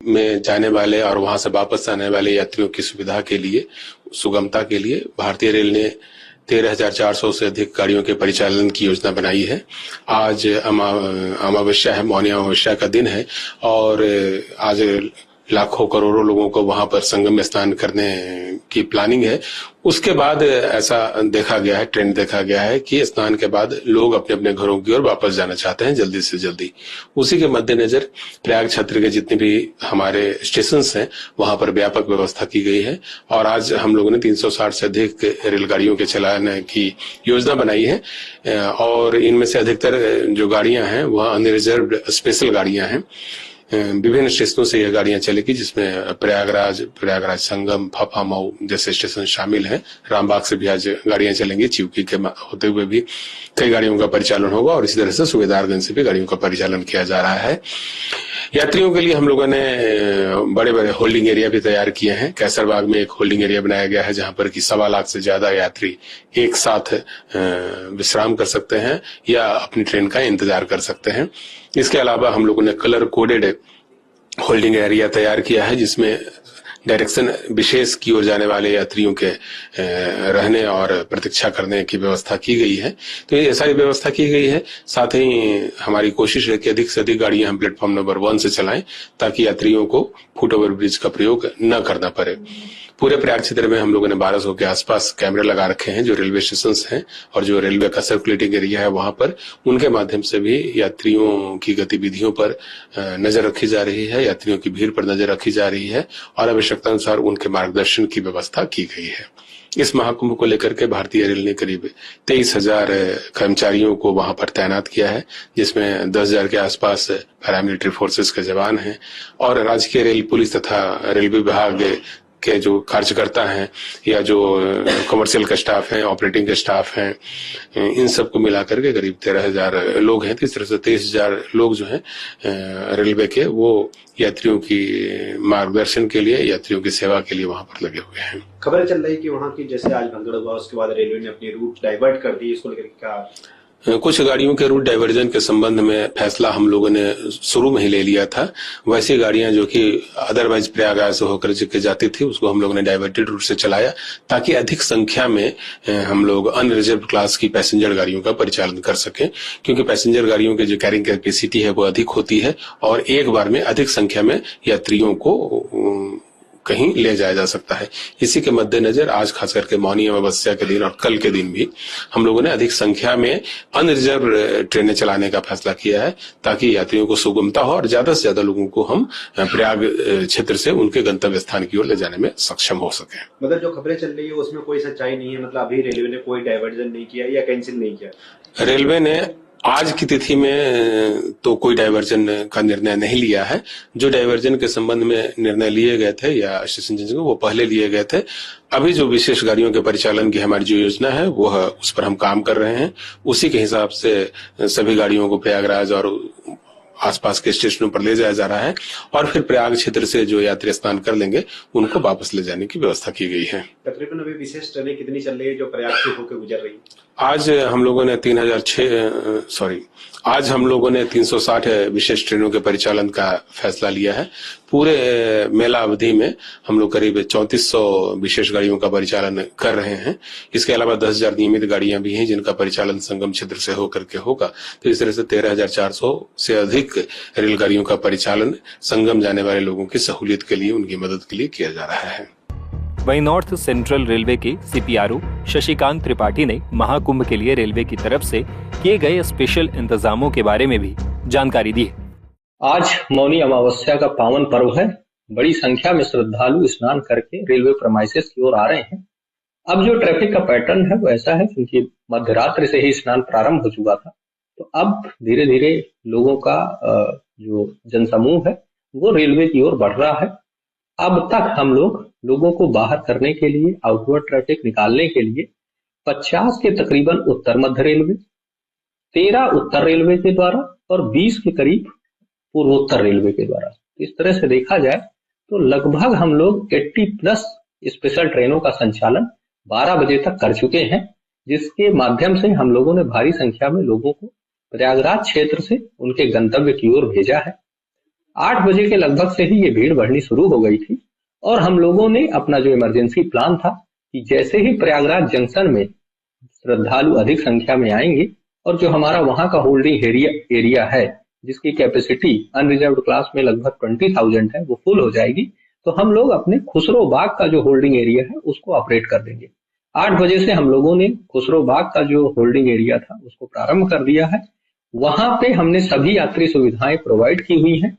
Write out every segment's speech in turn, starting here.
में जाने वाले और वहां से वापस आने वाले यात्रियों की सुविधा के लिए, सुगमता के लिए भारतीय रेल ने 13,400 से अधिक गाड़ियों के परिचालन की योजना बनाई है। आज अमावस्या है, मौनी अमावस्या का दिन है और आज लाखों करोड़ों लोगों को वहां पर संगम में स्नान करने की प्लानिंग है। उसके बाद ऐसा देखा गया है, ट्रेंड देखा गया है कि स्नान के बाद लोग अपने अपने घरों की ओर वापस जाना चाहते हैं जल्दी से जल्दी। उसी के मद्देनजर प्रयाग क्षेत्र के जितने भी हमारे स्टेशंस हैं वहां पर व्यापक व्यवस्था की गई है और आज हम लोगों ने 360 से अधिक रेलगाड़ियों के चलाने की योजना बनाई है और इनमें से अधिकतर जो गाड़ियां हैं वह अनरिजर्व्ड स्पेशल गाड़ियां हैं। विभिन्न स्टेशनों से यह गाड़ियां चलेगी जिसमें प्रयागराज संगम, फफा, मऊ जैसे स्टेशन शामिल हैं। रामबाग से भी आज गाड़ियां चलेंगी, चिवकी के होते हुए भी कई गाड़ियों का परिचालन होगा और इसी तरह से सुबेदारगंज से भी गाड़ियों का परिचालन किया जा रहा है। यात्रियों के लिए हम लोगों ने बड़े बड़े होल्डिंग एरिया भी तैयार किए हैं। कैसरबाग में एक होल्डिंग एरिया बनाया गया है जहां पर कि 1.25 लाख से ज्यादा यात्री एक साथ विश्राम कर सकते हैं या अपनी ट्रेन का इंतजार कर सकते हैं। इसके अलावा हम लोगों ने कलर कोडेड होल्डिंग एरिया तैयार किया है जिसमें डायरेक्शन विशेष की ओर जाने वाले यात्रियों के रहने और प्रतीक्षा करने की व्यवस्था की गई है। तो ये सारी व्यवस्था की गई है। साथ ही हमारी कोशिश है कि अधिक से अधिक गाड़ियां हम प्लेटफॉर्म नंबर 1 से चलाएं ताकि यात्रियों को फुट ओवर ब्रिज का प्रयोग न करना पड़े। पूरे प्रयाग क्षेत्र में हम लोगों ने 1200 के आसपास कैमरे लगा रखे हैं जो रेलवे स्टेशन हैं और जो रेलवे का सर्कुलेटिंग एरिया है वहां पर, उनके माध्यम से भी यात्रियों की गतिविधियों पर नजर रखी जा रही है, यात्रियों की भीड़ पर नजर रखी जा रही है और आवश्यकता अनुसार उनके मार्गदर्शन की व्यवस्था की गई है। इस महाकुंभ को लेकर के भारतीय रेल ने करीब 23,000 कर्मचारियों को वहां पर तैनात किया है जिसमें 10,000 के आसपास पैरामिलिट्री फोर्सेस के जवान हैं और राजकीय रेल पुलिस तथा रेलवे विभाग के जो कार्यकर्ता हैं या जो कमर्शियल का स्टाफ है, ऑपरेटिंग के स्टाफ हैं, इन सबको मिलाकर के करीब 13,000 लोग हैं। इस तरह से 23,000 लोग जो हैं रेलवे के वो यात्रियों की मार्गदर्शन के लिए, यात्रियों की सेवा के लिए वहां पर लगे हुए हैं। खबरें चल रही कि वहां की जैसे आज भगदड़ हुआ उसके बाद रेलवे ने अपनी रूट डाइवर्ट कर दी, इसको लेकर क्या? कुछ गाड़ियों के रूट डाइवर्जन के संबंध में फैसला हम लोगों ने शुरू में ही ले लिया था। वैसी गाड़ियां जो कि अदरवाइज प्रयागराज से होकर के जाती थी उसको हम लोगों ने डाइवर्टेड रूट से चलाया ताकि अधिक संख्या में हम लोग अनरिजर्व क्लास की पैसेंजर गाड़ियों का परिचालन कर सकें, क्योंकि पैसेंजर गाड़ियों की जो कैरिंग कैपेसिटी है वो अधिक होती है और एक बार में अधिक संख्या में यात्रियों को कहीं ले जाया जा सकता है। इसी के मद्देनजर आज खास करके मौनी अमावस्या के दिन और कल के दिन भी हम लोगों ने अधिक संख्या में अनरिजर्व ट्रेनें चलाने का फैसला किया है ताकि यात्रियों को सुगमता हो और ज्यादा से ज्यादा लोगों को हम प्रयाग क्षेत्र से उनके गंतव्य स्थान की ओर ले जाने में सक्षम हो सके। मतलब जो खबरें चल रही है उसमें कोई सच्चाई नहीं है, मतलब अभी रेलवे ने कोई डाइवर्जन नहीं किया या कैंसिल नहीं किया? रेलवे ने आज की तिथि में तो कोई डाइवर्जन का निर्णय नहीं लिया है। जो डाइवर्जन के संबंध में निर्णय लिए गए थे या स्टेशन वो पहले लिए गए थे। अभी जो विशेष गाड़ियों के परिचालन की हमारी जो योजना है वो उस पर हम काम कर रहे हैं। उसी के हिसाब से सभी गाड़ियों को प्रयागराज और आसपास के स्टेशनों पर ले जाया जा रहा है और फिर प्रयाग क्षेत्र से जो यात्री स्नान कर लेंगे उनको वापस ले जाने की व्यवस्था की गई है। तकरीबन अभी विशेष ट्रेनें कितनी चल रही है जो प्रयाग से होकर गुजर रही है? आज हम लोगों ने 360 विशेष ट्रेनों के परिचालन का फैसला लिया है। पूरे मेला अवधि में हम लोग करीब 3400 विशेष गाड़ियों का परिचालन कर रहे हैं। इसके अलावा 10,000 नियमित गाड़ियां भी हैं जिनका परिचालन संगम क्षेत्र से होकर के होगा। तो इस तरह से 13,400 से अधिक रेलगाड़ियों का परिचालन संगम जाने वाले लोगों की सहूलियत के लिए, उनकी मदद के लिए किया जा रहा है। वहीं नॉर्थ सेंट्रल रेलवे के सीपीआरओ शशिकांत त्रिपाठी ने महाकुंभ के लिए रेलवे की तरफ से किए गए स्पेशल इंतजामों के बारे में भी जानकारी दी। आज मौनी अमावस्या का पावन पर्व है। बड़ी संख्या में श्रद्धालु स्नान करके रेलवे प्रेमाइसेस की ओर आ रहे हैं। अब जो ट्रैफिक का पैटर्न है वो ऐसा है क्योंकि मध्यरात्रि से ही स्नान प्रारंभ हो चुका था, तो अब धीरे धीरे लोगों का जो जनसमूह है वो रेलवे की ओर बढ़ रहा है। अब तक हम लोगों को बाहर करने के लिए, आउटवर्ड ट्रैफिक निकालने के लिए 50 के तकरीबन उत्तर मध्य रेलवे, 13 उत्तर रेलवे के द्वारा और 20 के करीब पूर्वोत्तर रेलवे के द्वारा। इस तरह से देखा जाए तो लगभग हम लोग 80+ स्पेशल ट्रेनों का संचालन 12 बजे तक कर चुके हैं, जिसके माध्यम से हम लोगों ने भारी संख्या में लोगों को प्रयागराज क्षेत्र से उनके गंतव्य की ओर भेजा है। 8 बजे के लगभग से ही ये भीड़ बढ़नी शुरू हो गई थी और हम लोगों ने अपना जो इमरजेंसी प्लान था कि जैसे ही प्रयागराज जंक्शन में श्रद्धालु अधिक संख्या में आएंगे और जो हमारा वहां का होल्डिंग एरिया है जिसकी कैपेसिटी अनरिजर्व्ड क्लास में लगभग 20,000 है, वो फुल हो जाएगी, तो हम लोग अपने खुसरो बाग का जो होल्डिंग एरिया है उसको ऑपरेट कर देंगे। 8 बजे से हम लोगों ने खुसरो बाग का जो होल्डिंग एरिया था उसको प्रारंभ कर दिया है। वहां पे हमने सभी यात्री सुविधाएं प्रोवाइड की हुई हैं,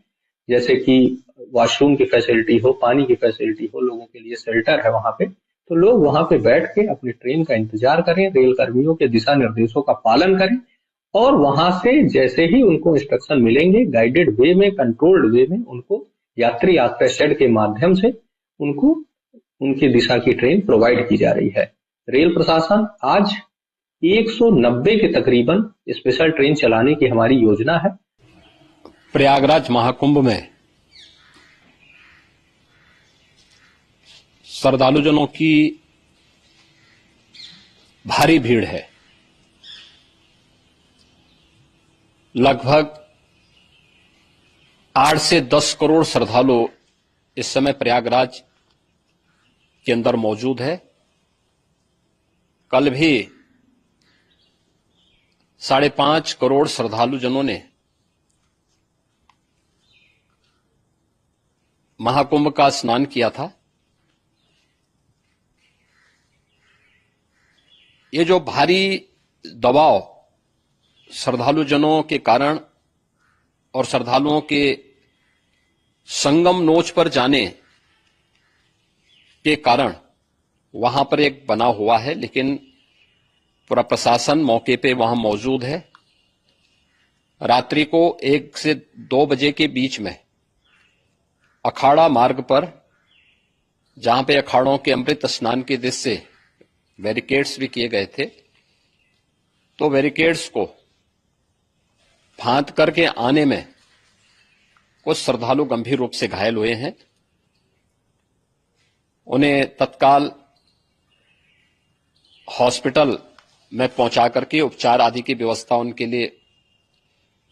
जैसे कि वॉशरूम की फैसिलिटी हो, पानी की फैसिलिटी हो, लोगों के लिए शेल्टर है वहां पे, तो लोग वहां पे बैठ के अपनी ट्रेन का इंतजार करें, रेल कर्मियों के दिशा निर्देशों का पालन करें और वहां से जैसे ही उनको इंस्ट्रक्शन मिलेंगे गाइडेड वे में, कंट्रोल्ड वे में उनको यात्री आश्रय शेड के माध्यम से उनको उनकी दिशा की ट्रेन प्रोवाइड की जा रही है। रेल प्रशासन आज 190 के तकरीबन स्पेशल ट्रेन चलाने की हमारी योजना है। प्रयागराज महाकुंभ में श्रद्धालुजनों की भारी भीड़ है। लगभग 8 से 10 करोड़ श्रद्धालु इस समय प्रयागराज के अंदर मौजूद है। कल भी 5.5 करोड़ श्रद्धालुजनों ने महाकुंभ का स्नान किया था। ये जो भारी दबाव श्रद्धालुजनों के कारण और श्रद्धालुओं के संगम नोच पर जाने के कारण वहां पर एक बना हुआ है, लेकिन पूरा प्रशासन मौके पे वहां मौजूद है। रात्रि को 1 से 2 बजे के बीच में अखाड़ा मार्ग पर, जहां पे अखाड़ों के अमृत स्नान के दृश्य से बैरिकेड्स भी किए गए थे, तो बैरिकेड्स को फांद करके आने में कुछ श्रद्धालु गंभीर रूप से घायल हुए हैं। उन्हें तत्काल हॉस्पिटल में पहुंचा करके उपचार आदि की व्यवस्था उनके लिए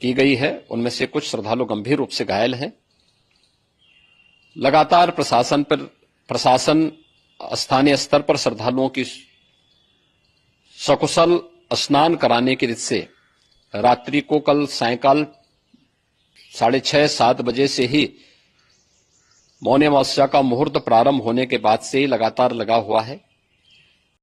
की गई है। उनमें से कुछ श्रद्धालु गंभीर रूप से घायल हैं। लगातार प्रशासन स्थानीय स्तर पर श्रद्धालुओं की सकुशल स्नान कराने के दृष्टि से रात्रि को कल सायंकाल 6:30-7 बजे से ही मौनी अमावस्या का मुहूर्त प्रारंभ होने के बाद से ही लगातार लगा हुआ है।